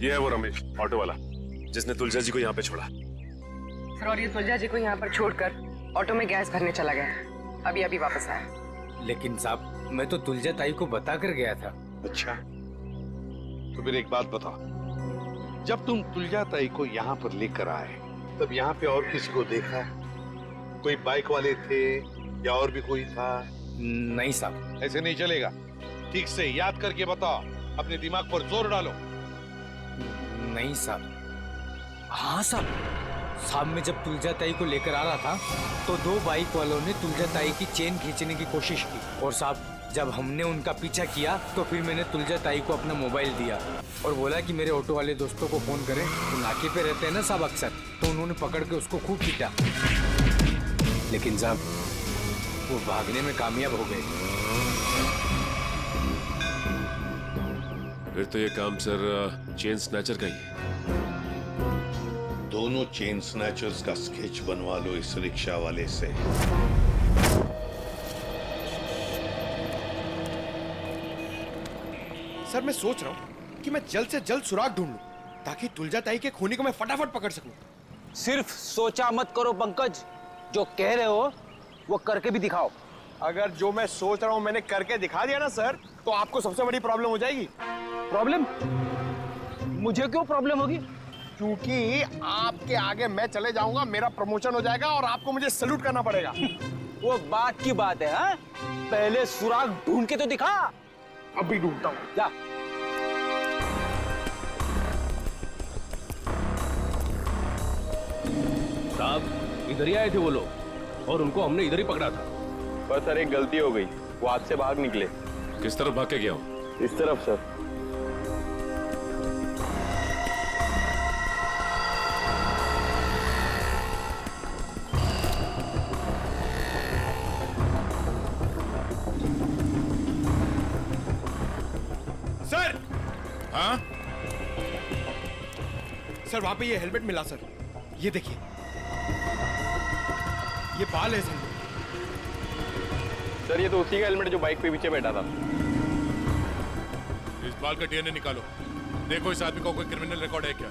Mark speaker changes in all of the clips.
Speaker 1: ये है वो रमेश, ऑटो वाला, जिसने तुलजा जी को यहाँ पे छोड़ा।
Speaker 2: सर, और ये तुलजा जी को यहाँ पर छोड़कर ऑटो में गैस भरने चला गया। अभी अभी वापस आया।
Speaker 3: लेकिन साहब, मैं तो तुलजा ताई को बता कर गया था।
Speaker 4: अच्छा, तो फिर एक बात बताओ, जब तुम तुलजा ताई को यहाँ पर लेकर आए तब यहाँ पे और किसी को देखा? कोई बाइक वाले थे या और भी कोई था?
Speaker 3: नहीं साहब।
Speaker 4: ऐसे नहीं चलेगा, ठीक से याद करके बताओ, अपने दिमाग पर जोर डालो।
Speaker 3: नहीं साहब। हाँ साहब, मैं जब तुलजा ताई को लेकर आ रहा था तो दो बाइक वालों ने तुलजा ताई की चेन खींचने की कोशिश की, और साहब जब हमने उनका पीछा किया तो फिर मैंने तुलजा ताई को अपना मोबाइल दिया और बोला कि मेरे ऑटो वाले दोस्तों को फोन करें। वो नाके पे रहते हैं ना साहब अक्सर, तो उन्होंने पकड़ के उसको खूब पीटा, लेकिन साहब वो भागने में कामयाब हो गए।
Speaker 1: फिर तो ये काम सर चेन स्नैचर का ही है।
Speaker 4: दोनों चेन स्नैचर्स का स्केच बनवा लो इस रिक्शा वाले से।
Speaker 5: सर, मैं सोच रहा हूँ कि मैं जल्द से जल्द सुराग ढूंढ लूं ताकि तुलजा ताई के खूनी को मैं फटाफट पकड़ सकूं।
Speaker 6: सिर्फ सोचा मत करो पंकज, जो कह रहे हो वो करके भी दिखाओ।
Speaker 5: अगर जो मैं सोच रहा हूँ मैंने करके दिखा दिया ना सर, तो आपको सबसे बड़ी प्रॉब्लम हो जाएगी।
Speaker 6: प्रॉब्लम? मुझे क्यों प्रॉब्लम होगी?
Speaker 5: क्योंकि आपके आगे मैं चले जाऊंगा, मेरा प्रमोशन हो जाएगा और आपको मुझे सैल्यूट करना पड़ेगा।
Speaker 6: वो बात की बात है। हाँ? पहले सुराग ढूंढ के तो दिखा।
Speaker 5: अभी ढूंढता हूँ।
Speaker 6: जा।
Speaker 7: साहब, इधर ही आए थे वो लोग और उनको हमने इधर ही पकड़ा था।
Speaker 8: पर सर एक गलती हो गई, वो हाथ से भाग निकले।
Speaker 1: किस तरफ भाग के गया हूँ?
Speaker 8: इस तरफ सर।
Speaker 5: सर!
Speaker 1: हाँ?
Speaker 5: सर, वहां पे ये हेलमेट मिला सर, ये देखिए, ये बाल है सर।
Speaker 8: सर ये तो उसी का हेलमेट जो बाइक पे पीछे बैठा था।
Speaker 1: इस बाल का डीएनए निकालो, देखो इस आदमी का कोई क्रिमिनल रिकॉर्ड है क्या।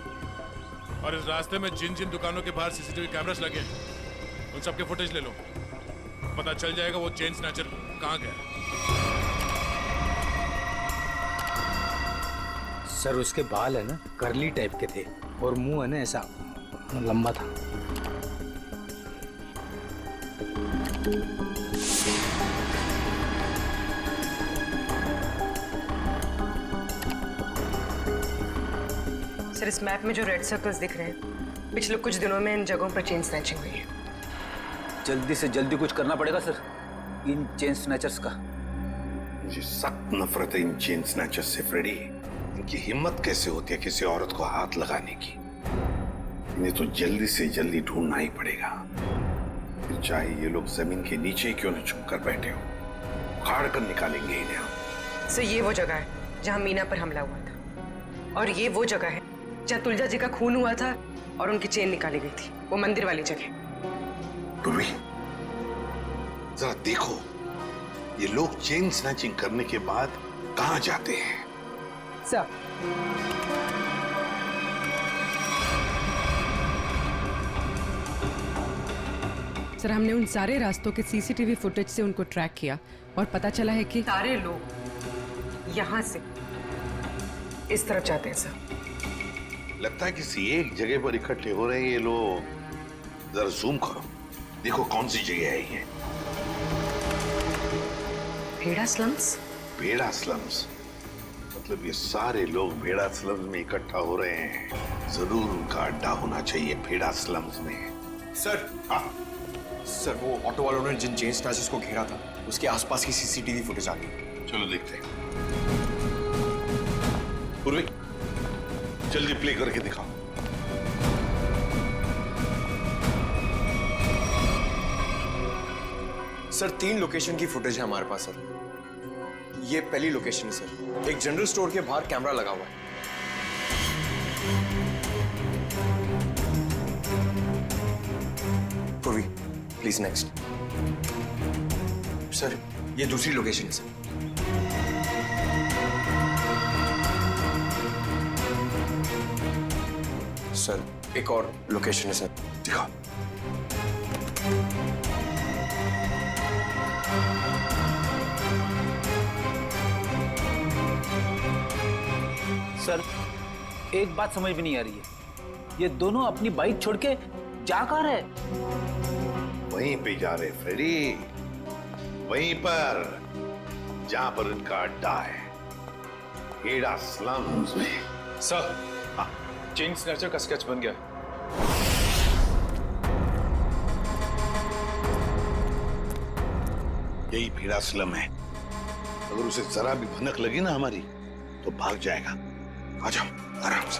Speaker 1: और इस रास्ते में जिन जिन दुकानों के बाहर सीसीटीवी कैमरास लगे हैं उन सबके फुटेज ले लो, पता चल जाएगा वो चेन स्नैचर कहाँ गया।
Speaker 3: सर उसके बाल है ना करली टाइप के थे और मुंह है ना ऐसा लंबा था।
Speaker 2: सर, इस मैप में जो रेड सर्कल्स दिख रहे हैं, पिछले कुछ दिनों में इन जगहों पर चेन स्नैचिंग हुई है।
Speaker 6: जल्दी से जल्दी कुछ करना पड़ेगा सर इन चेन स्नैचर्स का।
Speaker 4: मुझे सख्त नफरत है इन चेन स्नैचर्स से फ्रेडी। इनकी हिम्मत कैसे होती है किसी औरत को हाथ लगाने की। इन्हें तो जल्दी से जल्दी ढूंढना ही पड़ेगा, फिर चाहे ये लोग जमीन के नीचे क्यों न छुप कर बैठे हो, उखाड़ कर निकालेंगे इन्हें हम।
Speaker 2: सर, ये वो जगह है जहाँ मीना पर हमला हुआ था, और ये वो जगह है जहाँ तुलजा जी का खून हुआ था और उनकी चेन निकाली गई थी, वो मंदिर वाली जगह।
Speaker 4: पूर्वी, जरा देखो ये लोग चेन स्नैचिंग करने के बाद कहाँ जाते हैं।
Speaker 2: सर,
Speaker 9: सर, हमने उन सारे रास्तों के सीसीटीवी फुटेज से उनको ट्रैक किया और पता चला है कि
Speaker 2: सारे लोग यहाँ से इस तरफ जाते हैं सर।
Speaker 4: लगता है किसी एक जगह पर इकट्ठे हो रहे हैं ये लोग। जरा जूम करो, देखो कौन सी जगह है ये।
Speaker 2: भेड़ा स्लम्स?
Speaker 4: भेड़ा स्लम्स मतलब ये सारे लोग भेड़ा स्लम्स में इकट्ठा हो रहे हैं। जरूर उनका अड्डा होना चाहिए भेड़ा स्लम्स में।
Speaker 5: सर,
Speaker 4: हाँ
Speaker 5: सर, वो ऑटो वालों ने जिन चेन स्नैचर्स को घेरा था उसके आसपास की सीसीटीवी फुटेज आ गई।
Speaker 4: चलो देखते हैं। पूर्वी, जल्दी प्ले करके दिखाओ।
Speaker 5: सर, 3 लोकेशन की फुटेज है हमारे पास सर। ये पहली लोकेशन है सर, एक जनरल स्टोर के बाहर कैमरा लगा हुआ है। पूर्वी, प्लीज नेक्स्ट। सर, ये दूसरी लोकेशन है सर। सर एक और लोकेशन है सर।
Speaker 4: दिखाओ।
Speaker 6: सर एक बात समझ में नहीं आ रही है, ये दोनों अपनी बाइक छोड़ के जा कहाँ रहे?
Speaker 4: वहीं पे जा रहे फ्रेडी, वहीं पर जहां पर उनका अड्डा है, हेड़ा स्लम्स में।
Speaker 5: सर चेन स्नैचर का स्केच बन गया।
Speaker 4: यही भेड़ा स्लम है। अगर उसे जरा भी भनक लगी ना हमारी तो भाग जाएगा। आ जाओ आराम से।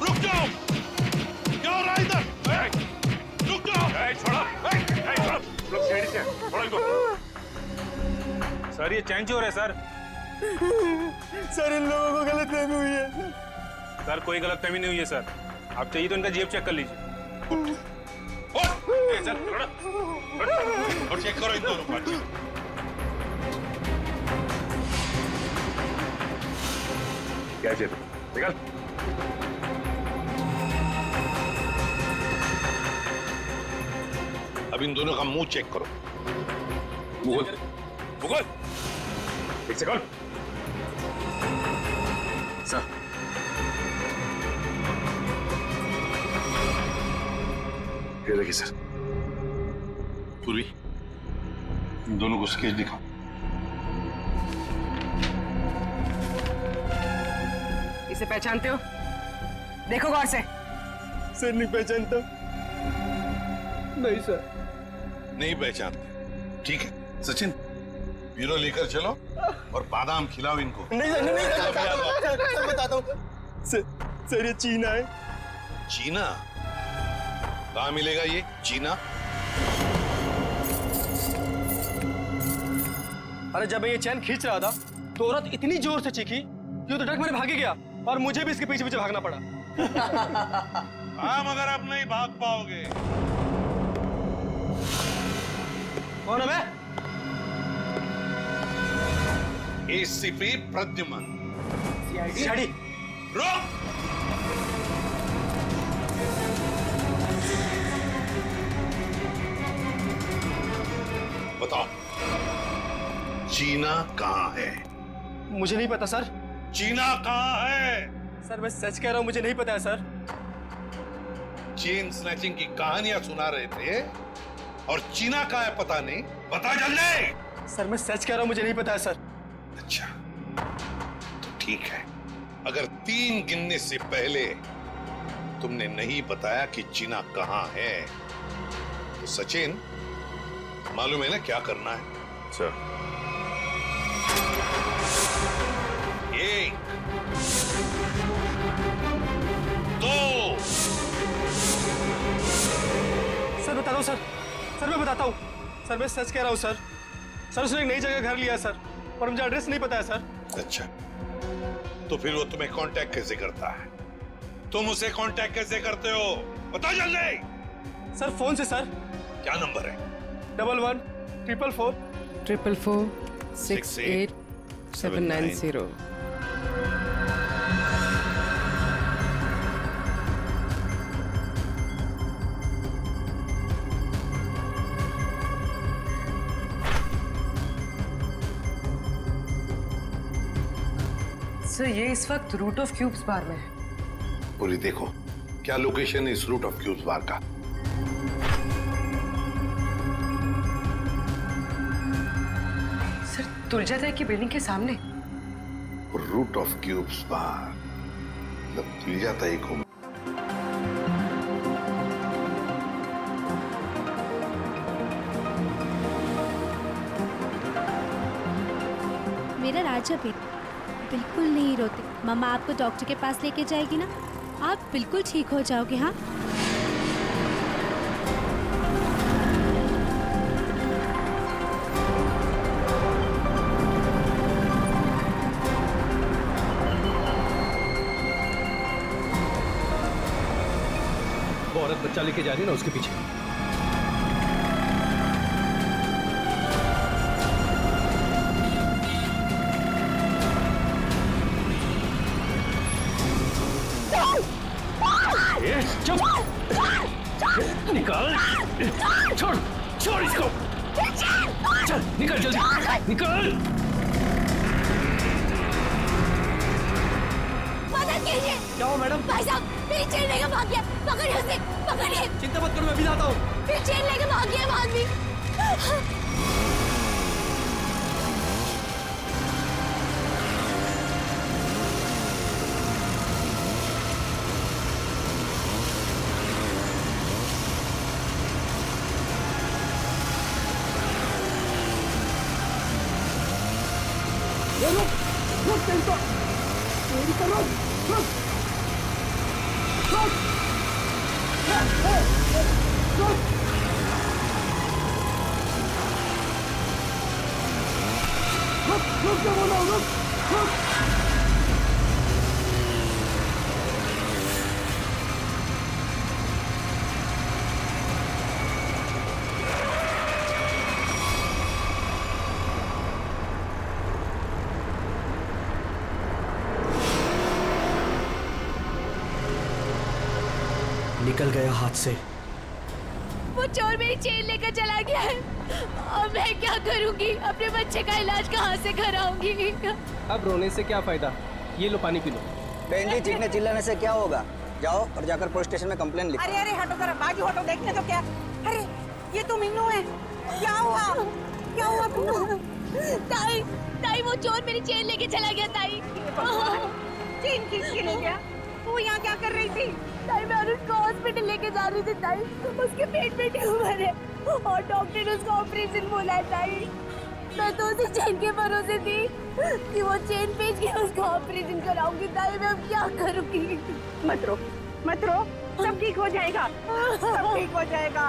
Speaker 1: रुक जाओ, क्या हो रहा है इधर? रुक जाओ।
Speaker 8: सर ये चेंज हो रहा है सर।
Speaker 5: सर इन लोगों को गलतफहमी हुई है।
Speaker 8: सर कोई गलतफहमी नहीं हुई है सर, आप चाहिए तो इनका जेब चेक कर लीजिए।
Speaker 1: और चेक करो इन दोनों का।
Speaker 8: क्या जेब निकल।
Speaker 4: अब इन दोनों का मुंह चेक करो।
Speaker 8: मुगल मुगल एक सेकंड।
Speaker 5: सर
Speaker 4: ये देखिए सर, पूरी इन दोनों को स्केच दिखाओ।
Speaker 2: इसे पहचानते हो? देखो गौर से।
Speaker 5: सर नहीं पहचानता।
Speaker 7: नहीं सर।
Speaker 4: नहीं पहचानते? ठीक है सचिन, ब्यूरो लेकर चलो और बादाम खिलाओ इनको।
Speaker 5: नहीं सर, नहीं सर बताता हूँ। सर ये चीना है।
Speaker 4: चीना? कहाँ मिलेगा ये चीना?
Speaker 5: अरे जब मैं ये चैन खींच रहा था तो औरत इतनी जोर से चीखी कि वो तो डर मेरे भागे गया और मुझे भी इसके पीछे पीछे भागना पड़ा।
Speaker 4: हाँ मगर अब नहीं भाग पाओगे।
Speaker 5: कौन है मैं?
Speaker 4: एसीपी प्रद्युमन।
Speaker 5: सीआईडी।
Speaker 4: रुक! बताओ चीना कहाँ है?
Speaker 5: मुझे नहीं पता सर।
Speaker 4: चीना कहाँ है?
Speaker 5: सर मैं सच कह रहा हूँ, मुझे नहीं पता है सर।
Speaker 4: चेन स्नैचिंग की कहानियां सुना रहे थे और चीना कहाँ है पता नहीं। बता जल्दी।
Speaker 5: सर मैं सच कह रहा हूँ, मुझे नहीं पता है सर।
Speaker 4: अच्छा तो ठीक है, अगर 3 गिनने से पहले तुमने नहीं बताया कि चीना कहाँ है तो सचिन मालूम है ना क्या करना है?
Speaker 8: सर
Speaker 4: 1 2
Speaker 5: सर बता दो सर। सर मैं बताता हूँ। सर मैं सच कह रहा हूँ सर। सर उसने एक नई जगह घर लिया सर और मुझे एड्रेस नहीं पता है सर।
Speaker 4: अच्छा तो फिर वो तुम्हें कांटेक्ट कैसे करता है? तुम उसे कांटेक्ट कैसे करते हो? बताओ जल्दी।
Speaker 5: सर फोन से सर।
Speaker 4: क्या नंबर है?
Speaker 5: 11 444
Speaker 9: 444 68 790।
Speaker 2: सर ये इस वक्त रूट ऑफ क्यूब्स बार में है।
Speaker 4: पूरी देखो क्या लोकेशन है इस रूट ऑफ क्यूब्स बार का।
Speaker 2: सर तुलजाताई की बिल्डिंग के सामने।
Speaker 4: रूट ऑफ क्यूब्स बार मतलब तुलजाताई को।
Speaker 10: मेरा राजा बेटा बिल्कुल नहीं रोते। मम्मा आपको डॉक्टर के पास लेके जाएगी ना, आप बिल्कुल ठीक हो जाओगे। हाँ
Speaker 7: वो औरत बच्चा लेके जा रही है ना, उसके पीछे। निकाल। छोड़ छोड़ इसको। चल निकल जल्दी निकल।
Speaker 10: मदद कीजिए।
Speaker 5: क्या हो मैडम?
Speaker 10: भाई साहब मेरी चेन लेके भाग गया, पकड़िए उसे, पकड़िए।
Speaker 5: चिंता मत करो, मैं अभी लाता हूँ।
Speaker 10: मेरी चेन लेके भाग गया वो आदमी।
Speaker 5: निकल गया हाथ से।
Speaker 10: वो चोर मेरी चेन लेकर चला गया है। अब मैं क्या करूंगी? अपने बच्चे का इलाज कहाँ से कराऊंगी?
Speaker 7: अब रोने से क्या फायदा, ये लो पानी पी लो।
Speaker 6: बहन जी चीखने चिल्लाने से क्या होगा? जाओ और जाकर पुलिस स्टेशन में कंप्लेन लिखो।
Speaker 2: अरे अरे हटो जरा, बाजू हटो, देखने तो क्या। अरे ये तो मीनू है। क्या हुआ? क्या हुआ मीनू?
Speaker 10: ताई, ताई वो चोर मेरी चेन लेके चला गया ताई।
Speaker 2: चेन खींच के ले गया? तू यहाँ क्या कर रही थी?
Speaker 10: ताई मैं अनुज को हॉस्पिटल लेके जा रही थी ताई। उसके पेट में ट्यूमर है और डॉक्टर ने उसका ऑपरेशन बोला है ताई। मैं तो उसी चेन के भरोसे थी कि वो चेन बेच के उसका ऑपरेशन कराऊंगी ताई। मैं अब क्या करूंगी?
Speaker 2: मत रो, मत रो, सब ठीक हो जाएगा, सब ठीक हो जाएगा।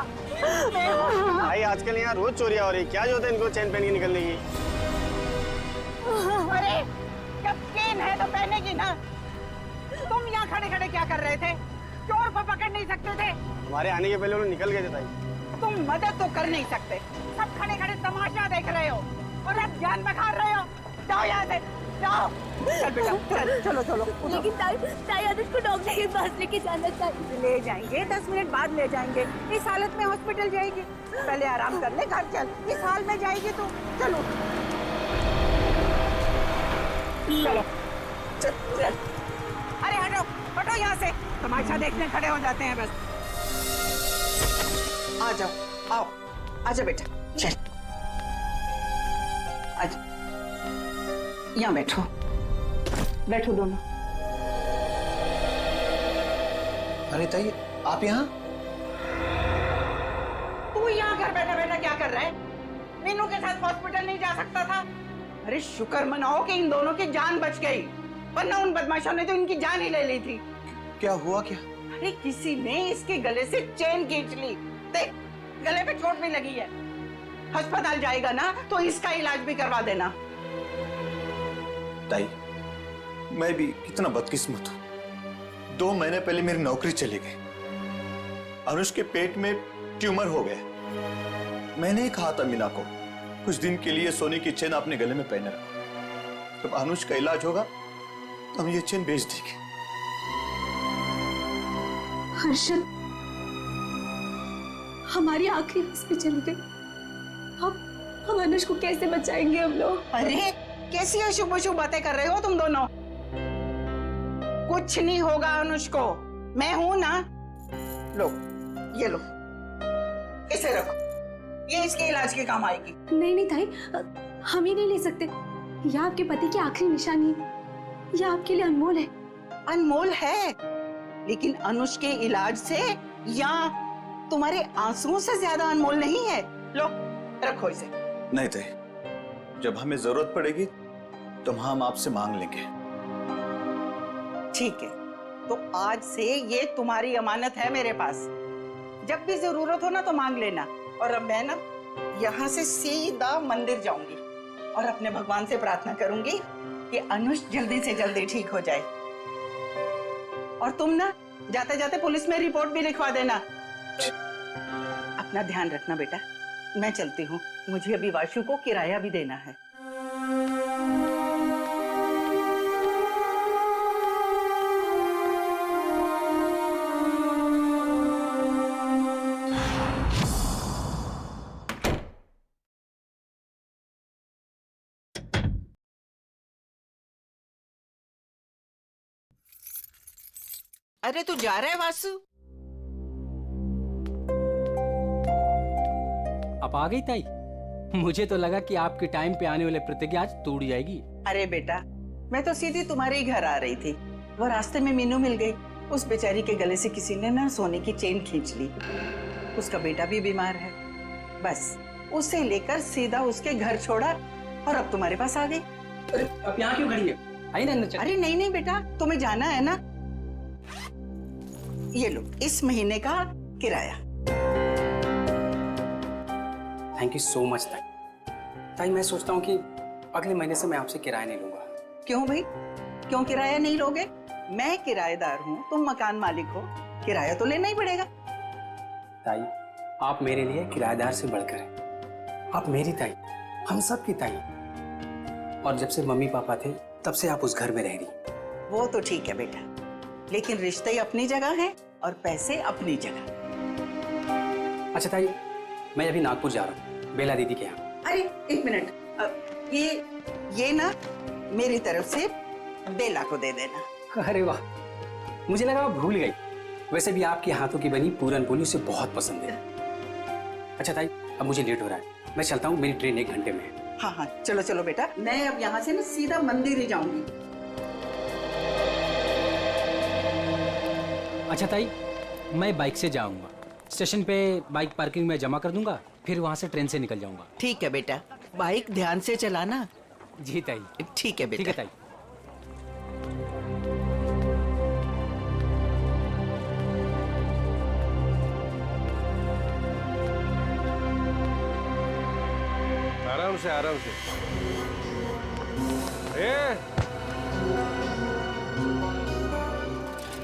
Speaker 5: भाई आजकल यहाँ रोज चोरियां हो रही, क्या जरूरत है इनको चेन पहन के निकलने की?
Speaker 2: अरे जब चेन है तो पहनेगी ना। तुम यहाँ खड़े खड़े क्या कर रहे थे? चोर को पकड़ नहीं सकते थे?
Speaker 5: हमारे आने के पहले वो निकल गए थे भाई।
Speaker 2: तुम मदद तो कर नहीं सकते, सब खड़े खड़े तमाशा देख रहे हो और अब जान बखा रहे हो। जाओ यहाँ से, जाओ। चल बेटा, चल, चलो चलो।
Speaker 10: लेकिन ताई, ताई अनुज को डॉक्टर के पास लेके जाना चाहिए।
Speaker 2: ले जाएंगे, 10 मिनट बाद ले जाएंगे। इस हालत में हॉस्पिटल जाएगी? पहले आराम कर ले, घर चल। इस हाल में जाएगी तो चलो चलो चल चल। अरे हटो हटो यहाँ से, तमाशा देखने खड़े हो जाते हैं बस। आ जाओ, आओ, आजा बेटा, चल आजा, यहाँ बैठो, बैठो दोनों।
Speaker 5: अरे ताई आप यहाँ?
Speaker 2: तू यहाँ घर बैठा बैठा क्या कर रहा है? मीनू के साथ हॉस्पिटल नहीं जा सकता था? अरे शुक्र मनाओ कि इन दोनों की जान बच गई, वरना उन बदमाशों ने तो इनकी जान ही ले ली थी।
Speaker 5: क्या हुआ क्या?
Speaker 2: अरे किसी ने इसके गले से चेन खींच ली, देख गले पे चोट भी लगी है। अस्पताल जाएगा ना तो इसका इलाज भी करवा देना।
Speaker 11: ताई, मैं भी कितना बदकिस्मत हूँ। 2 महीने पहले मेरी नौकरी चली गई, अनुज के पेट में ट्यूमर हो गया। मैंने ही कहा था मीना को कुछ दिन के लिए सोने की चेन अपने गले में पहने रखो, जब अनुज का इलाज होगा तो हम ये चेन बेच देंगे।
Speaker 10: हर्षद, हमारी आखिरी बस पे चली गई। हम अनुज को कैसे बचाएंगे हम लोग?
Speaker 2: अरे कैसी अशुभ अशुभ बातें कर रहे हो तुम दोनों? कुछ नहीं होगा अनुज को, मैं हूं ना। लो ये लो, इसे रखो, ये इसके इलाज के काम आएगी।
Speaker 10: नहीं नहीं ताई, हम ही नहीं ले सकते। यह आपके पति की आखिरी निशानी है, यह आपके लिए अनमोल है।
Speaker 2: अनमोल है, लेकिन अनुज के इलाज से या तुम्हारे आंसुओं से ज्यादा अनमोल नहीं है। लो रखो इसे।
Speaker 11: नहीं ताई, जब हमें जरूरत पड़ेगी तो हम आपसे मांग लेंगे।
Speaker 2: ठीक है, तो आज से ये तुम्हारी अमानत है मेरे पास, जब भी जरूरत हो ना तो मांग लेना। और अब मैं ना यहाँ से सीधा मंदिर जाऊंगी और अपने भगवान से प्रार्थना करूंगी कि अनुज जल्दी से जल्दी ठीक हो जाए। और तुम ना जाते जाते पुलिस में रिपोर्ट भी लिखवा देना। अपना ध्यान रखना बेटा, मैं चलती हूँ, मुझे अभी वाशु को किराया भी देना है। अरे तू जा रहा है वासु?
Speaker 3: आप आ गई ताई? मुझे तो लगा कि आपके टाइम पे आने वाले प्रतिज्ञा आज टूट जाएगी।
Speaker 2: अरे बेटा, मैं तो सीधी तुम्हारे ही घर आ रही थी। वो रास्ते में मीनू मिल गई। उस बेचारी के गले से किसी ने ना सोने की चेन खींच ली। उसका बेटा भी बीमार है। बस उसे लेकर सीधा उसके घर छोड़ा और अब तुम्हारे पास आ गई।
Speaker 3: अरे अब यहाँ क्यों खड़ी है? आई ना अंदर।
Speaker 2: अरे नहीं नहीं बेटा, तुम्हें जाना है ना। ये लो इस महीने का किराया।
Speaker 3: थैंक यू सो मच ताई। ताई मैं सोचता हूँ कि अगले महीने से मैं आपसे किराया नहीं लूंगा।
Speaker 2: क्यों भाई, क्यों किराया नहीं लोगे? मैं किराएदार हूँ, तुम मकान मालिक हो, किराया तो लेना ही पड़ेगा।
Speaker 3: ताई आप मेरे लिए किराएदार से बढ़कर हैं। आप मेरी ताई, हम सब की ताई। और जब से मम्मी पापा थे तब से आप उस घर में रह रही।
Speaker 2: वो तो ठीक है बेटा, लेकिन रिश्ते अपनी जगह हैं और पैसे अपनी जगह।
Speaker 3: अच्छा ताई, मैं अभी नागपुर जा रहा हूँ बेला दीदी के यहाँ।
Speaker 2: अरे एक मिनट, ये ना मेरी तरफ से बेला को दे देना।
Speaker 3: अरे वाह, मुझे लगा आप भूल गई। वैसे भी आपके हाथों की बनी पूरन पोली उसे बहुत पसंद है। अच्छा ताई, अब मुझे लेट हो रहा है, मैं चलता हूँ, मेरी ट्रेन 1 घंटे में है।
Speaker 2: हाँ हाँ चलो चलो बेटा, मैं अब यहाँ से ना सीधा मंदिर ही जाऊंगी।
Speaker 3: अच्छा ताई, मैं बाइक से जाऊंगा। स्टेशन पे बाइक पार्किंग में जमा कर दूंगा, फिर वहाँ से ट्रेन से निकल जाऊंगा।
Speaker 2: ठीक है बेटा, बाइक ध्यान से चलाना।
Speaker 3: जी ताई।
Speaker 2: ठीक है बेटा।
Speaker 3: ठीक है ताई।
Speaker 7: आराम से आराम से।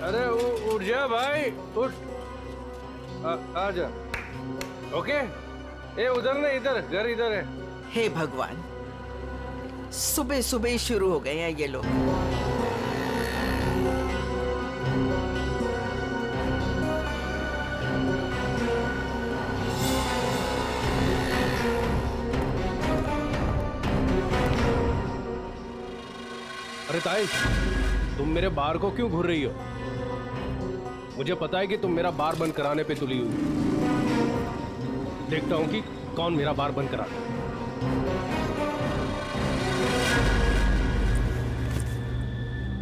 Speaker 7: अरे उठ जा भाई, उठ। आ जा। ओके। उधर नहीं, इधर घर इधर है।
Speaker 2: हे भगवान, सुबह सुबह ही शुरू हो गए हैं ये लोग।
Speaker 7: अरे ताई, तुम मेरे बार को क्यों घूर रही हो? मुझे पता है कि तुम मेरा बार बंद कराने पे तुली हुई। देखता हूं कि कौन मेरा बार बंद कराता है।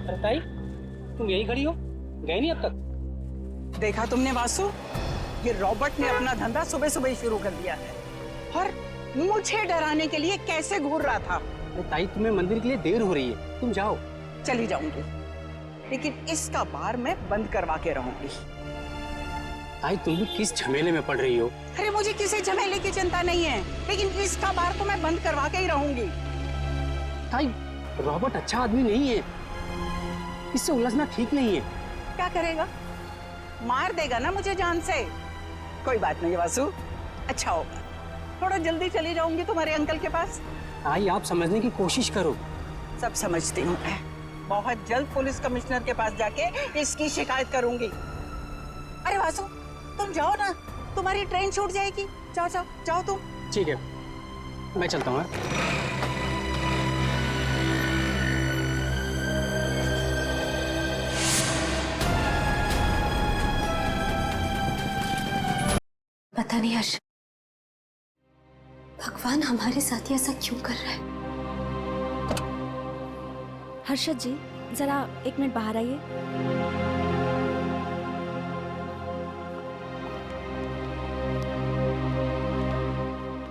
Speaker 3: अरे ताई, तुम यही खड़ी हो, गए नहीं अब तक?
Speaker 2: देखा तुमने वासु, ये रॉबर्ट ने अपना धंधा सुबह सुबह ही शुरू कर दिया है और मुझे डराने के लिए कैसे घूर रहा था।
Speaker 3: ताई तुम्हें मंदिर के लिए देर हो रही है, तुम जाओ।
Speaker 2: चली जाऊंगी, लेकिन इसका बार मैं बंद करवा के रहूंगी।
Speaker 3: ताई तुम भी किस झमेले में पड़ रही हो?
Speaker 2: अरे मुझे किसी झमेले की चिंता नहीं है, लेकिन इसका बार तो मैं बंद करवा के ही रहूंगी।
Speaker 3: ताई, रॉबर्ट अच्छा आदमी नहीं है, इससे उलझना ठीक नहीं है।
Speaker 2: क्या करेगा? मार देगा ना मुझे जान से। कोई बात नहीं वासु, अच्छा होगा, थोड़ा जल्दी चली जाऊंगी तुम्हारे अंकल के पास।
Speaker 3: ताई आप समझने की कोशिश करो।
Speaker 2: सब समझती हूँ मैं, बहुत जल्द पुलिस कमिश्नर के पास जाके इसकी शिकायत करूंगी। अरे वासु तुम जाओ ना, तुम्हारी ट्रेन छूट जाएगी। जाओ जाओ जाओ तुम।
Speaker 3: ठीक है, मैं चलता हूँ।
Speaker 10: पता नहीं हर्ष, भगवान हमारे साथ ऐसा क्यों कर रहा है। हर्षद जी जरा 1 मिनट बाहर आइए।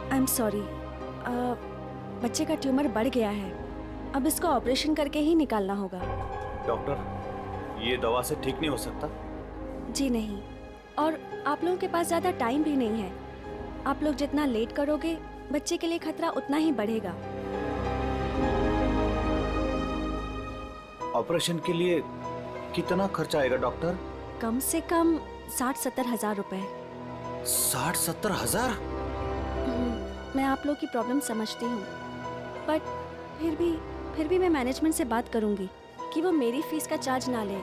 Speaker 10: आई एम सॉरी, बच्चे का ट्यूमर बढ़ गया है, अब इसको ऑपरेशन करके ही निकालना होगा।
Speaker 11: डॉक्टर, ये दवा से ठीक नहीं हो सकता?
Speaker 10: जी नहीं, और आप लोगों के पास ज्यादा टाइम भी नहीं है। आप लोग जितना लेट करोगे बच्चे के लिए खतरा उतना ही बढ़ेगा।
Speaker 11: ऑपरेशन के लिए कितना खर्चा आएगा डॉक्टर?
Speaker 10: कम से कम 60-70 हजार रुपए।
Speaker 11: 60-70 हजार?
Speaker 10: मैं आप लोग की प्रॉब्लम समझती हूँ, बट फिर भी मैं मैनेजमेंट से बात करूँगी कि वो मेरी फीस का चार्ज ना ले,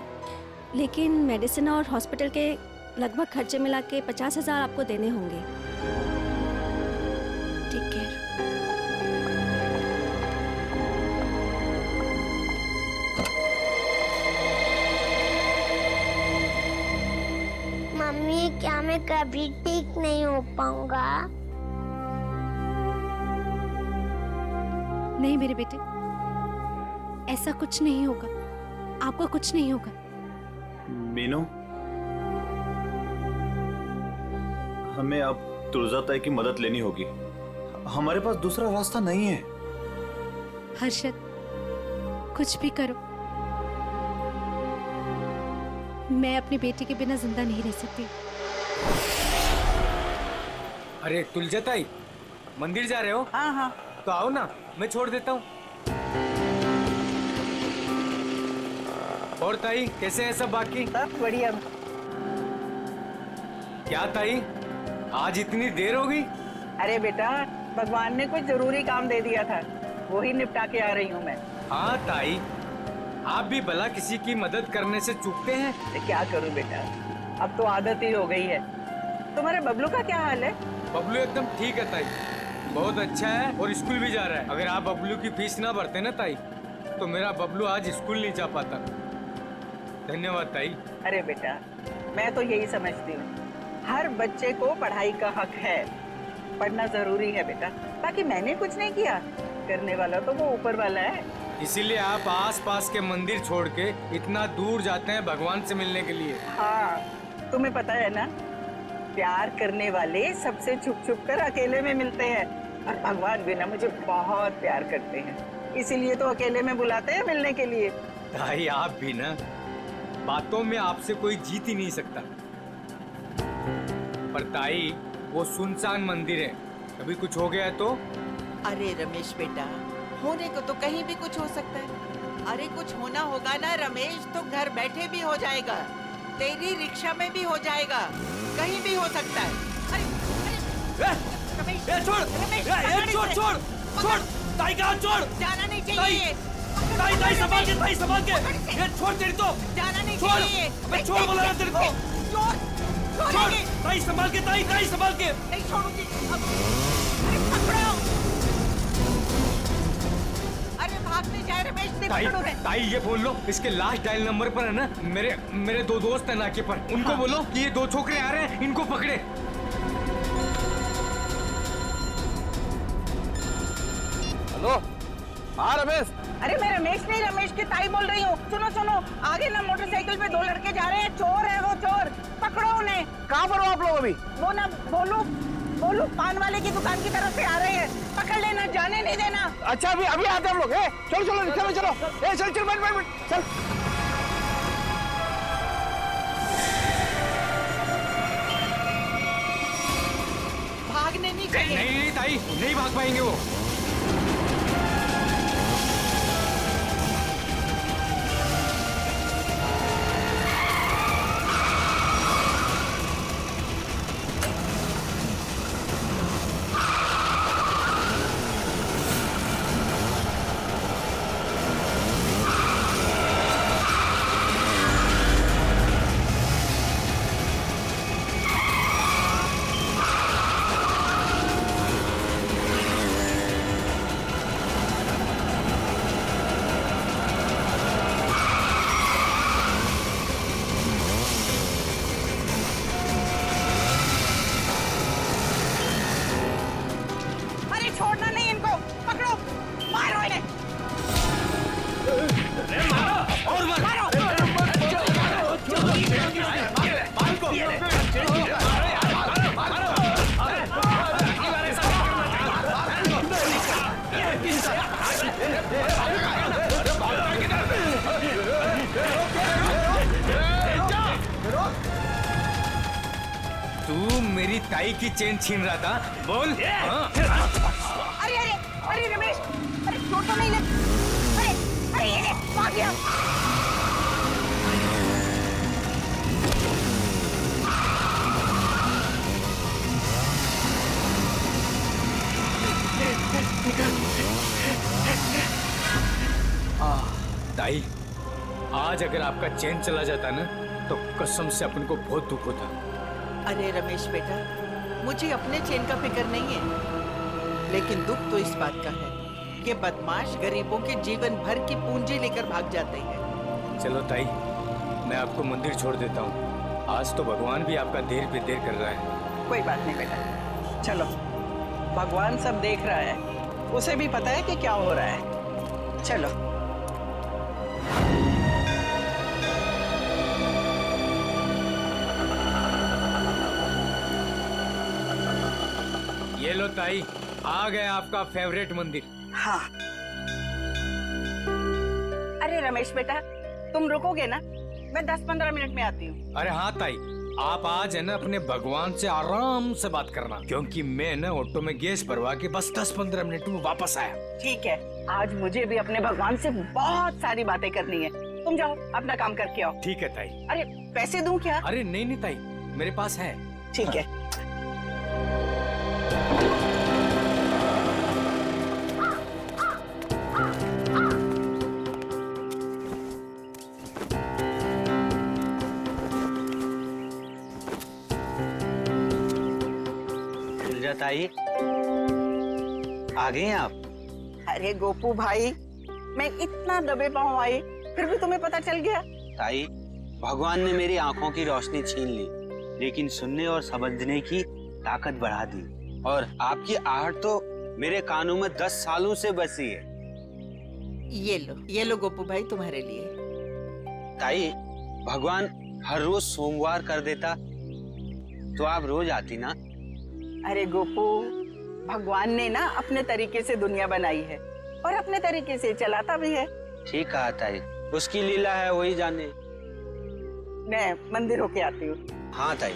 Speaker 10: लेकिन मेडिसिन और हॉस्पिटल के लगभग खर्चे मिला के 50 हजार आपको देने होंगे। Take care. मैं कभी ठीक नहीं हो पाऊंगा।
Speaker 12: नहीं मेरे बेटे, ऐसा कुछ नहीं होगा, आपको कुछ नहीं होगा।
Speaker 11: मीनू, हमें अब तुलजा ताई की मदद लेनी होगी। हमारे पास दूसरा रास्ता नहीं है।
Speaker 12: हर्षद, कुछ भी करो, मैं अपनी बेटी के बिना जिंदा नहीं रह सकती।
Speaker 3: अरे तुलजा ताई, मंदिर जा रहे हो?
Speaker 2: हाँ हाँ,
Speaker 3: तो आओ ना, मैं छोड़ देता हूँ। और ताई, कैसे हैं सब बाकी?
Speaker 2: सब बढ़िया।
Speaker 3: क्या ताई, आज इतनी देर हो गई?
Speaker 2: अरे बेटा, भगवान ने कुछ जरूरी काम दे दिया था, वही निपटा के आ रही हूँ मैं।
Speaker 3: हाँ ताई, आप भी भला किसी की मदद करने से चूकते हैं?
Speaker 2: क्या करूँ बेटा, अब तो आदत ही हो गई है। तुम्हारे बबलू का क्या हाल है?
Speaker 3: बबलू एकदम ठीक है ताई, बहुत अच्छा है और स्कूल भी जा रहा है। अगर आप बबलू की फीस ना भरते ना ताई, तो मेरा बबलू आज स्कूल नहीं जा पाता। धन्यवाद ताई।
Speaker 2: अरे बेटा, मैं तो यही समझती हूँ, हर बच्चे को पढ़ाई का हक है, पढ़ना जरूरी है बेटा। बाकी मैंने कुछ नहीं किया, करने वाला तो वो ऊपर वाला है।
Speaker 3: इसीलिए आप आस-पास के मंदिर छोड़ के इतना दूर जाते हैं भगवान से मिलने के लिए।
Speaker 2: हाँ, तुम्हें पता है ना, प्यार करने वाले सबसे छुप छुप कर अकेले में मिलते हैं, और भगवान भी ना मुझे बहुत प्यार करते हैं, इसीलिए तो अकेले में बुलाते हैं मिलने के लिए।
Speaker 3: ताई, आप भी ना, बातों में आपसे कोई जीत ही नहीं सकता। पर ताई, वो सुनसान मंदिर है, कभी कुछ हो गया तो?
Speaker 13: अरे रमेश बेटा, होने को तो कहीं भी कुछ हो सकता है। अरे कुछ होना होगा ना रमेश, तो घर बैठे भी हो जाएगा, तेरी रिक्शा में भी हो जाएगा, कहीं भी हो सकता है। अरे रमेश,
Speaker 5: छोड़ ताई का हाथ छोड़।
Speaker 13: जाना नहीं चाहिए।
Speaker 5: ताई संभाल के ये छोड़ तेरी तो।
Speaker 13: जाना नहीं
Speaker 5: छोड़,
Speaker 13: चाहिए।
Speaker 5: मैं छोड़ बोला ना तेरे को। छोड़ ताई संभाल के, ताई संभाल के।
Speaker 13: नहीं छोड़ूंगी। अरे पकड़ो। अरे भागने जाए रमेश,
Speaker 3: ताई ये बोल लो, इसके लास्ट डायल नंबर पर है ना, मेरे दो दोस्त हैं नाके पर, उनको बोलो कि ये दो छोकरे आ रहे हैं, इनको पकड़े।
Speaker 7: हेलो, हाँ रमेश।
Speaker 2: अरे मैं रमेश नहीं, रमेश की ताई बोल रही हूँ। सुनो, आगे ना मोटरसाइकिल पे दो लड़के जा रहे हैं, चोर है वो, चोर, पकड़ो उन्हें।
Speaker 7: कहाँ पर हो आप लोग अभी?
Speaker 2: वो ना बोलू पान वाले की दुकान की तरफ से आ रहे हैं, पकड़ लेना, जाने नहीं देना।
Speaker 7: अच्छा, अभी आते हम लोग। चलो रिक्शा में चलो। चल बैठ चल।
Speaker 13: भागने नहीं चाहिए।
Speaker 3: नहीं ताई, नहीं भाग पाएंगे वो।
Speaker 2: छोड़ना नहीं इनको, पकड़ो, मारो इन्हें।
Speaker 5: और मारो।
Speaker 3: तू मेरी ताई की चेन छीन रहा था, बोल।
Speaker 2: अरे रमेश, अरे चोट तो नहीं लगी। अरे ये भाग गया।
Speaker 3: ताई, आज अगर आपका चैन चला जाता ना, तो कसम से अपन को बहुत दुख होता।
Speaker 13: अरे रमेश बेटा, मुझे अपने चैन का फिक्र नहीं है, लेकिन दुख तो इस बात का है कि बदमाश गरीबों के जीवन भर की पूंजी लेकर भाग जाते हैं।
Speaker 3: चलो ताई, मैं आपको मंदिर छोड़ देता हूँ, आज तो भगवान भी आपका देर पे देर कर रहा है।
Speaker 2: कोई बात नहीं बेटा, चलो, भगवान सब देख रहा है, उसे भी पता है कि क्या हो रहा है। चलो।
Speaker 3: ये लो ताई, आ गए आपका फेवरेट मंदिर।
Speaker 2: हाँ। अरे रमेश बेटा, तुम रुकोगे ना? मैं 10-15 मिनट में आती हूँ।
Speaker 3: अरे हाँ ताई, आप आज है ना अपने भगवान से आराम से बात करना, क्योंकि मैं ना ऑटो में गैस भरवा के बस 10-15 मिनट में वापस आया।
Speaker 2: ठीक है, आज मुझे भी अपने भगवान से बहुत सारी बातें करनी है। तुम जाओ अपना काम करके आओ।
Speaker 3: ठीक है ताई।
Speaker 2: अरे पैसे दूं क्या?
Speaker 3: अरे नहीं नहीं ताई, मेरे पास है।
Speaker 2: ठीक है।
Speaker 6: ताई, आ गए हैं आप?
Speaker 2: अरे गोपू भाई, मैं इतना दबे पाँव आई, फिर भी तुम्हें पता चल गया?
Speaker 6: ताई, भगवान ने मेरी आंखों की रोशनी छीन ली, लेकिन सुनने और समझने की ताकत बढ़ा दी। और आपकी आहट तो मेरे कानों में 10 सालों से बसी है।
Speaker 13: ये लो गोपू भाई, तुम्हारे लिए।
Speaker 6: ताई, भगवान हर रोज सोमवार कर देता तो आप रोज आती ना।
Speaker 2: अरे गोपू, भगवान ने ना अपने तरीके से दुनिया बनाई है और अपने तरीके से चलाता भी है।
Speaker 6: ठीक कहा ताई, उसकी लीला है, वही जाने।
Speaker 2: मैं मंदिर होके आती हूँ।
Speaker 6: हाँ ताई।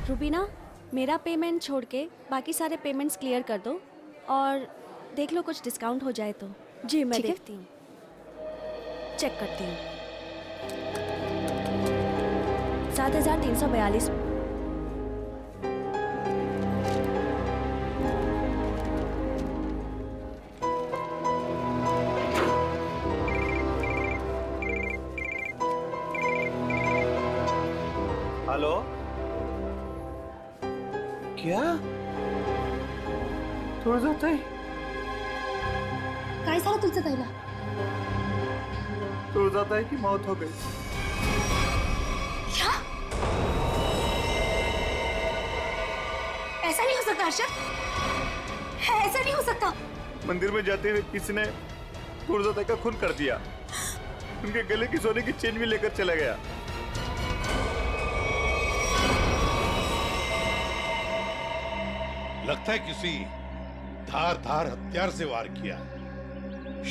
Speaker 12: रुबीना, मेरा पेमेंट छोड़ के बाकी सारे पेमेंट्स क्लियर कर दो और देख लो कुछ डिस्काउंट हो जाए तो। जी मैं देखती हूँ, चेक करती हूँ। 7,342।
Speaker 11: हेलो, क्या तुळजाताई?
Speaker 12: काय झालं तुझं ताईला?
Speaker 11: तुळजाताई की मौत हो गई।
Speaker 12: क्या? ऐसा नहीं हो सकता अर्शद, ऐसा नहीं हो सकता।
Speaker 11: मंदिर में जाते हुए किसी ने तुळजाताई का खून कर दिया, उनके गले की सोने की चेन भी लेकर चला गया।
Speaker 4: लगता है किसी धार हथियार से वार किया,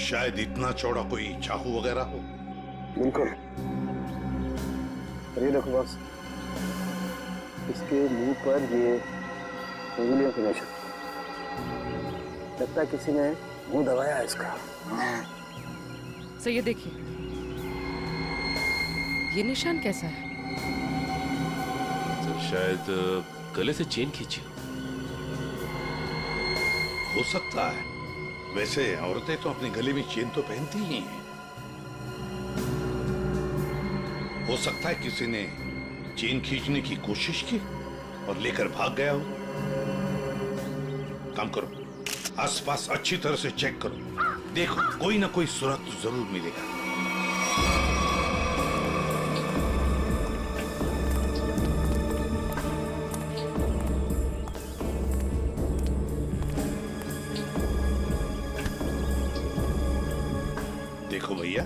Speaker 4: शायद इतना चौड़ा कोई चाकू वगैरह हो।
Speaker 14: बिल्कुल। ये देखो बस, इसके मुंह पर ये उंगलियों के निशान, लगता है किसी ने मुंह दबाया है इसका।
Speaker 9: सर ये देखिए, ये निशान कैसा है?
Speaker 1: सर शायद गले से चेन खींची
Speaker 4: हो सकता है। वैसे औरतें तो अपने गले में चेन तो पहनती ही हैं। हो सकता है किसी ने चेन खींचने की कोशिश की और लेकर भाग गया हो। काम करो, आसपास अच्छी तरह से चेक करो, देखो कोई ना कोई सुराग तो जरूर मिलेगा। देखो भैया,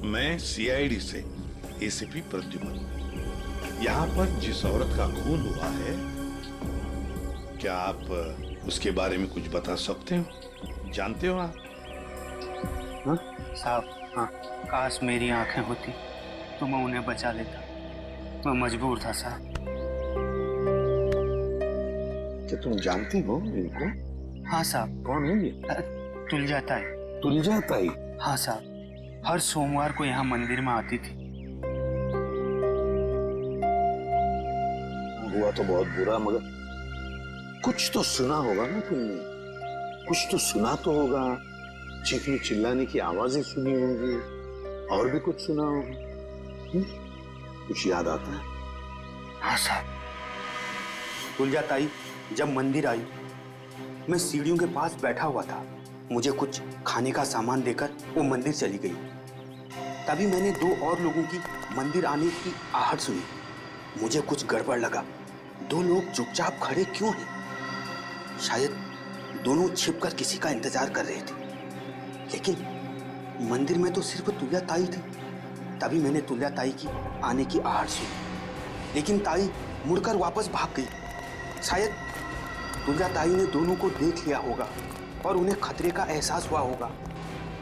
Speaker 4: मैं सीआईडी से एसीपी प्रद्युमन। यहाँ पर जिस औरत का खून हुआ है, क्या आप उसके बारे में कुछ बता सकते हो? जानते हो आप?
Speaker 6: हाँ साहब, हाँ, काश मेरी आंखें होती तो मैं उन्हें बचा लेता, मैं मजबूर था साहब।
Speaker 14: क्या तुम जानती हो इनको?
Speaker 6: हाँ साहब।
Speaker 14: कौन है ये?
Speaker 6: तुलजाताई।
Speaker 14: तुलजाताई?
Speaker 6: हाँ साहब, हर सोमवार को यहाँ मंदिर में आती थी।
Speaker 14: हुआ तो बहुत बुरा, मगर कुछ तो सुना होगा ना तुमने, कुछ तो सुना तो होगा। चीखने चिल्लाने की आवाजें सुनी होंगी, और भी कुछ सुना होगा। कुछ याद आता है?
Speaker 6: हाँ साहब, तुलजाताई जब मंदिर आई, मैं सीढ़ियों के पास बैठा हुआ था। मुझे कुछ खाने का सामान देकर वो मंदिर चली गई। तभी मैंने 2 और लोगों की मंदिर आने की आहट सुनी। मुझे कुछ गड़बड़ लगा। 2 लोग चुपचाप खड़े क्यों हैं? शायद दोनों छिपकर किसी का इंतजार कर रहे थे। लेकिन मंदिर में तो सिर्फ तुल्या ताई थी। तभी मैंने तुल्या ताई की आने की आहट सुनी, लेकिन ताई मुड़कर वापस भाग गई। शायद तुल्या ताई ने दोनों को देख लिया होगा और उन्हें खतरे का एहसास हुआ होगा।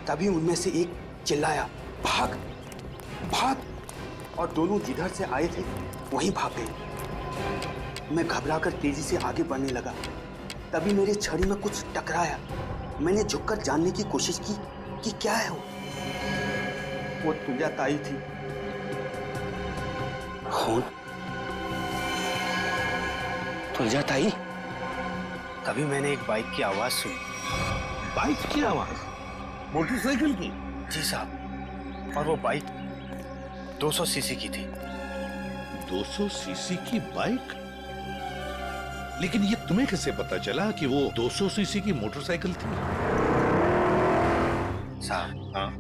Speaker 6: तभी उनमें से एक चिल्लाया, भाग भाग, और दोनों जिधर से आए थे वहीं भाग गए। मैं घबराकर तेजी से आगे बढ़ने लगा। तभी मेरी छड़ी में कुछ टकराया। मैंने झुककर जानने की कोशिश की कि क्या है वो तुल्या ताई थी। कौन? तुल्या ताई? तभी मैंने एक बाइक की आवाज सुनी।
Speaker 14: बाइक की आवाज? मोटरसाइकिल की?
Speaker 6: जी साहब, और वो बाइक 200 सीसी की थी।
Speaker 14: 200 सीसी की बाइक? लेकिन ये तुम्हें कैसे पता चला कि वो 200 सीसी की मोटरसाइकिल थी?
Speaker 6: साहब, हाँ,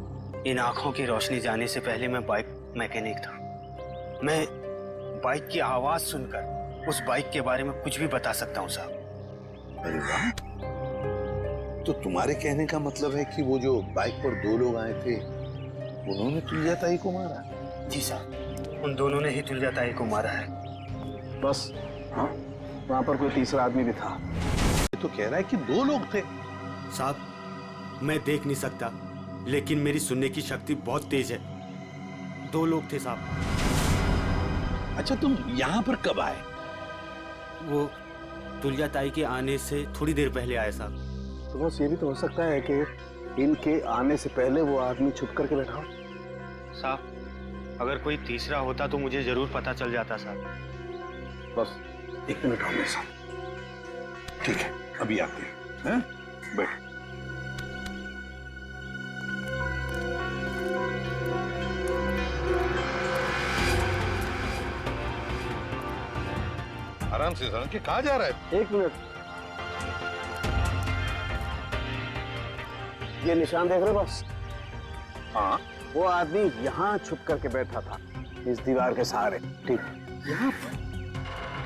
Speaker 6: इन आंखों की रोशनी जाने से पहले मैं बाइक मैकेनिक था। मैं बाइक की आवाज सुनकर उस बाइक के बारे में कुछ भी बता सकता हूँ साहब।
Speaker 14: अरे वाह, तो तुम्हारे कहने का मतलब है कि वो जो बाइक पर 2 लोग आए थे उन्होंने तुल्या ताई को मारा?
Speaker 6: जी साहब, उन दोनों ने ही तुल्या ताई को मारा है।
Speaker 11: बस? हाँ, वहां पर कोई तीसरा आदमी भी था?
Speaker 14: ये तो कह रहा है कि 2 लोग थे।
Speaker 15: साहब, मैं देख नहीं सकता, लेकिन मेरी सुनने की शक्ति बहुत तेज है। 2 लोग थे साहब।
Speaker 14: अच्छा, तुम यहाँ पर कब आए?
Speaker 15: वो तुल्या ताई के आने से थोड़ी देर पहले आए साहब।
Speaker 11: तो बस ये भी तो हो सकता है कि इनके आने से पहले वो आदमी छुप करके बैठा हो।
Speaker 6: साहब, अगर कोई तीसरा होता तो मुझे जरूर पता चल जाता साहब।
Speaker 11: बस 1 मिनट और मेरे साथ।
Speaker 14: ठीक है, अभी आते हैं। बैठ। आराम से सर, कि कहाँ जा रहा है?
Speaker 11: 1 मिनट। ये निशान देख रहे हो बस?
Speaker 14: हाँ।
Speaker 11: वो आदमी यहाँ छुप करके बैठा था, इस दीवार के सहारे। ठीक,
Speaker 14: यहाँ पर?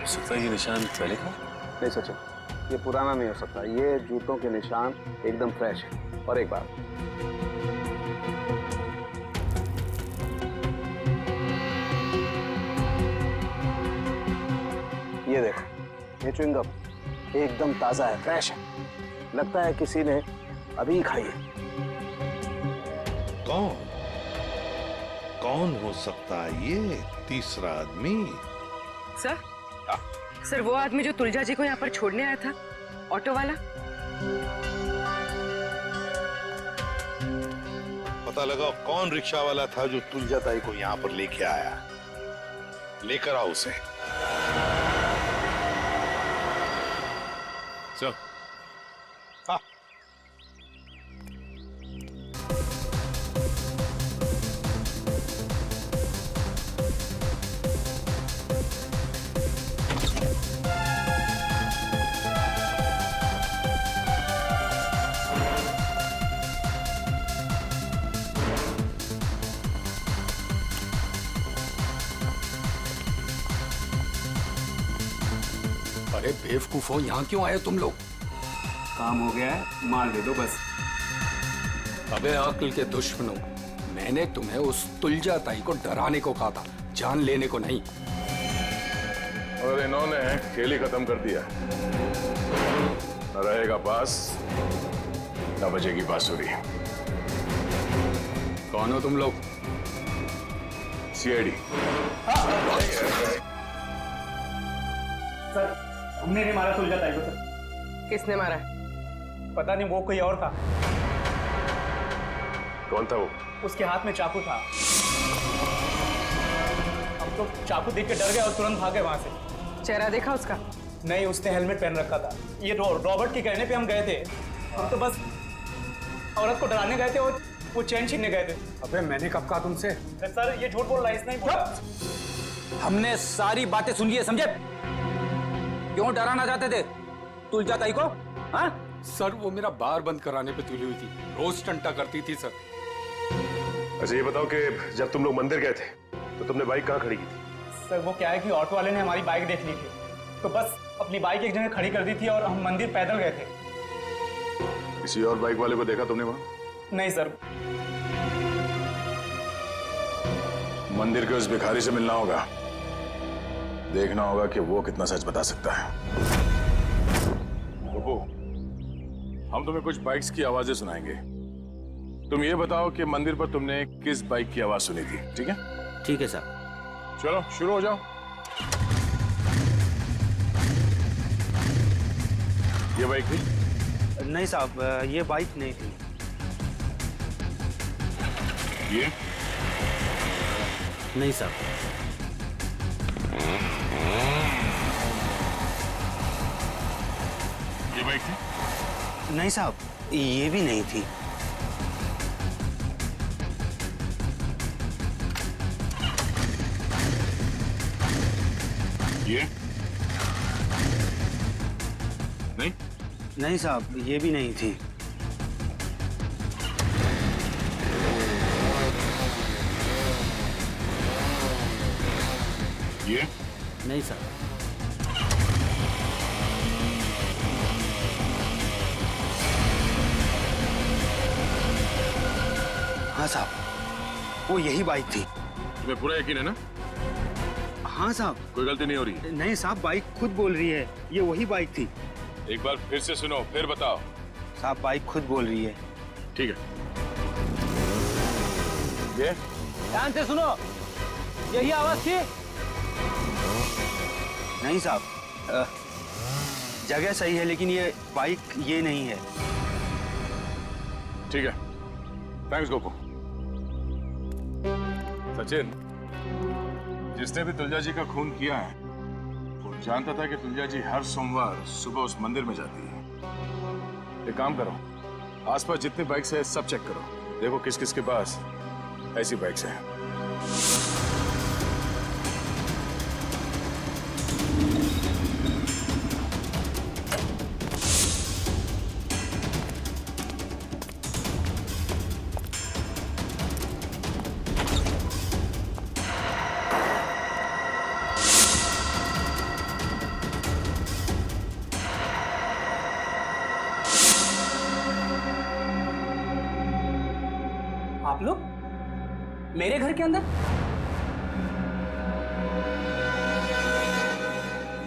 Speaker 11: हो सकता है ये निशान पहले का? नहीं सचिन, ये पुराना नहीं हो सकता। ये जूतों के निशान एकदम फ्रेश है। और एक बात, ये देखो, ये च्युइंगम एकदम ताजा है, फ्रेश है। लगता है किसी ने अभी खाई है।
Speaker 14: कौन हो सकता है ये तीसरा आदमी?
Speaker 9: सर, वो आदमी जो तुलजा जी को यहाँ पर छोड़ने आया था, ऑटो वाला।
Speaker 14: पता लगा कौन रिक्शा वाला था जो तुलजा ताई को यहाँ पर लेके आया। लेकर आओ उसे।
Speaker 1: सर।
Speaker 14: हाँ।
Speaker 16: अरे बेवकूफो, यहाँ क्यों आए तुम लोग?
Speaker 17: काम हो गया है, माल दे दो बस।
Speaker 16: अबे अक्ल के दुश्मनों, मैंने तुम्हें उस तुलजा ताई को डराने को कहा था, जान लेने को नहीं।
Speaker 1: और इन्होंने खेल ही खत्म कर दिया। न रहेगा बास, न बजेगी बांसुरी।
Speaker 16: कौन हो तुम लोग?
Speaker 1: सीआईडी।
Speaker 5: सर, हमने नहीं मारा तुलजा ताई को सर।
Speaker 9: किसने मारा?
Speaker 5: पता नहीं, वो कोई और था।
Speaker 1: कौन था वो?
Speaker 5: उसके हाथ में चाकू था। हम तो चाकू देख के डर गए और तुरंत भागे वहां से।
Speaker 9: चेहरा देखा उसका?
Speaker 5: नहीं, उसने हेलमेट पहन रखा था। ये रॉबर्ट के कहने पे हम गए थे। हम तो बस औरत को डराने गए थे और वो चैन छीनने गए थे।
Speaker 16: अबे मैंने कब कहा तुमसे?
Speaker 5: सर, ये झूठ बोल रहा है, इसने ही बोला।
Speaker 17: हमने सारी बातें सुन ली है, समझे? क्यों डराना चाहते थे तुलजा ताई को? हाँ?
Speaker 16: सर वो मेरा बार बंद कराने पे तुली हुई थी, रोज टंटा करती थी सर।
Speaker 18: अच्छा ये बताओ कि जब तुम लोग मंदिर गए थे तो तुमने बाइक कहाँ खड़ी की थी?
Speaker 5: सर वो क्या है कि ऑटो वाले ने हमारी बाइक देख ली थी, तो बस अपनी बाइक एक जगह खड़ी कर दी थी और हम मंदिर पैदल गए थे।
Speaker 18: किसी और बाइक वाले को देखा तुमने वहां?
Speaker 5: नहीं सर।
Speaker 18: मंदिर के उस भिखारी से मिलना होगा, देखना होगा कि वो कितना सच बता सकता है। रुको, हम तुम्हें कुछ बाइक्स की आवाजें सुनाएंगे, तुम ये बताओ कि मंदिर पर तुमने किस बाइक की आवाज सुनी थी, ठीक है?
Speaker 15: ठीक है सर।
Speaker 18: चलो शुरू हो जाओ। ये बाइक थी?
Speaker 15: नहीं साहब, ये बाइक नहीं थी।
Speaker 18: ये?
Speaker 15: नहीं साहब।
Speaker 18: ये बाइक थी?
Speaker 15: नहीं साहब, ये भी नहीं थी।
Speaker 18: ये? नहीं?
Speaker 15: नहीं साहब, ये भी नहीं थी।
Speaker 18: ये?
Speaker 15: नहीं साहब। हाँ साहब, वो यही बाइक थी।
Speaker 18: तुम्हें पूरा यकीन है ना?
Speaker 15: हाँ साहब।
Speaker 18: कोई गलती नहीं हो रही?
Speaker 15: नहीं साहब, बाइक खुद बोल रही है, ये वही बाइक थी।
Speaker 18: एक बार फिर से सुनो, फिर बताओ।
Speaker 15: साहब बाइक खुद बोल रही है।
Speaker 18: ठीक है। ये?
Speaker 5: ध्यान से सुनो, यही आवाज थी?
Speaker 15: नहीं साहब, जगह सही है लेकिन ये बाइक ये नहीं है।
Speaker 18: ठीक है, थैंक्स गोपू। सचिन, जिसने भी तुलजा जी का खून किया है वो जानता था कि तुलजा जी हर सोमवार सुबह उस मंदिर में जाती है। एक काम करो, आसपास जितनी बाइक्स है सब चेक करो, देखो किस किस के पास ऐसी बाइक्स हैं।
Speaker 5: आप लोग मेरे घर के अंदर?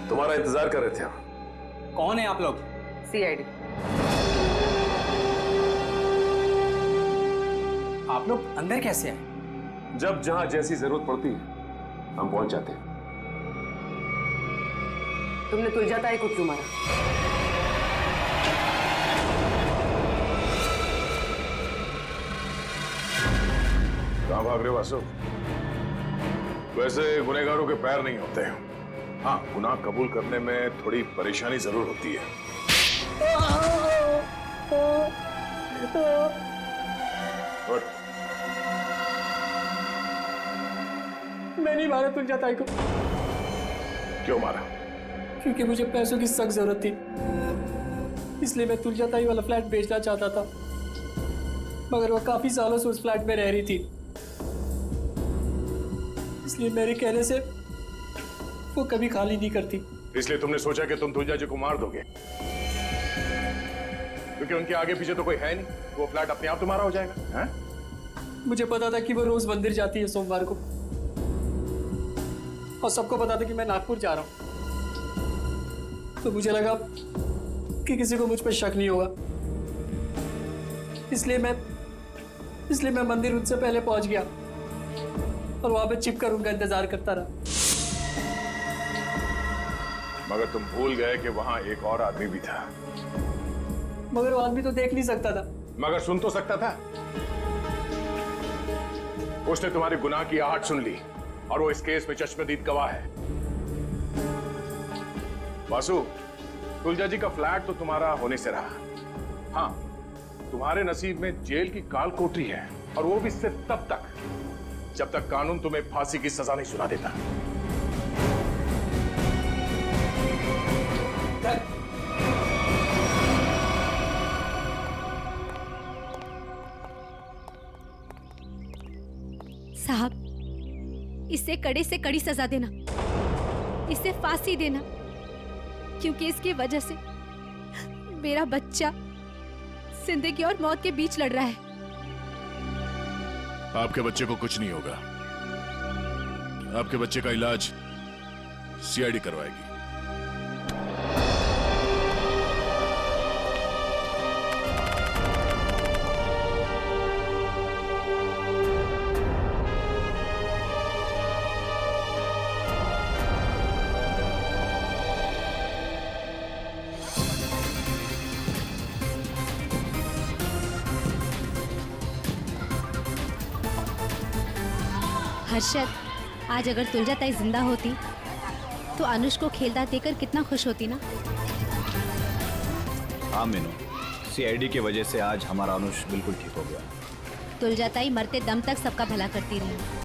Speaker 18: तुम्हारा इंतजार कर रहे थे हम।
Speaker 5: कौन है आप लोग?
Speaker 2: सीआईडी।
Speaker 5: आप लोग अंदर कैसे आए?
Speaker 18: जब जहां जैसी जरूरत पड़ती है हम पहुंच जाते हैं।
Speaker 9: तुमने तुलजा ताई को क्यों मारा?
Speaker 18: कहां भाग रहे हो वासु? वैसे गुनहगारों के पैर नहीं होते हैं। हाँ, गुनाह कबूल करने में थोड़ी परेशानी जरूर होती है। उठ।
Speaker 5: मैं नहीं मारा तुलजा ताई को।
Speaker 18: क्यों मारा?
Speaker 5: क्योंकि मुझे पैसों की सख्त जरूरत थी, इसलिए मैं तुलजा ताई वाला फ्लैट बेचना चाहता था, मगर वो काफी सालों से उस फ्लैट में रह रही थी, इसलिए मेरे कहने से वो कभी खाली नहीं करती।
Speaker 18: इसलिए तुमने सोचा कि तुम तुलजा जी को मार दोगे, क्योंकि उनके आगे पीछे तो कोई है नहीं, वो फ्लैट अपने आप तुम्हारा हो जाएगा। हैं?
Speaker 5: मुझे पता था कि वो रोज मंदिर जाती है सोमवार को, और सबको पता था कि मैं नागपुर जा रहा हूं, तो मुझे लगा कि किसी को मुझ पर शक नहीं होगा, इसलिए मैं मंदिर उनसे पहले पहुंच गया और वहां पे छिपकर उनका इंतजार करता रहा।
Speaker 18: मगर तुम भूल गए कि वहां एक और आदमी भी था।
Speaker 5: मगर वो आदमी तो देख नहीं सकता था।
Speaker 18: मगर सुन तो सकता था। उसने तुम्हारे गुनाह की आहट सुन ली और वो इस केस में चश्मदीद गवाह है। वासु, तुलजा जी का फ्लैट तो तुम्हारा होने से रहा। हाँ, तुम्हारे नसीब में जेल की काल कोठरी है, और वो भी सिर्फ तब तक जब तक कानून तुम्हें फांसी की सजा नहीं सुना देता।
Speaker 19: साहब, इसे कड़े से कड़ी सजा देना, इसे फांसी देना, क्योंकि इसकी वजह से मेरा बच्चा जिंदगी और मौत के बीच लड़ रहा है।
Speaker 1: आपके बच्चे को कुछ नहीं होगा। आपके बच्चे का इलाज सीआईडी करवाएगी।
Speaker 19: हर्षद, आज अगर तुलजा ताई जिंदा होती तो अनुष को खेलता देखकर कितना खुश होती ना।
Speaker 11: हाँ मीनू, सीआईडी की वजह से आज हमारा अनुष बिल्कुल ठीक हो गया।
Speaker 19: तुलजा ताई मरते दम तक सबका भला करती रही।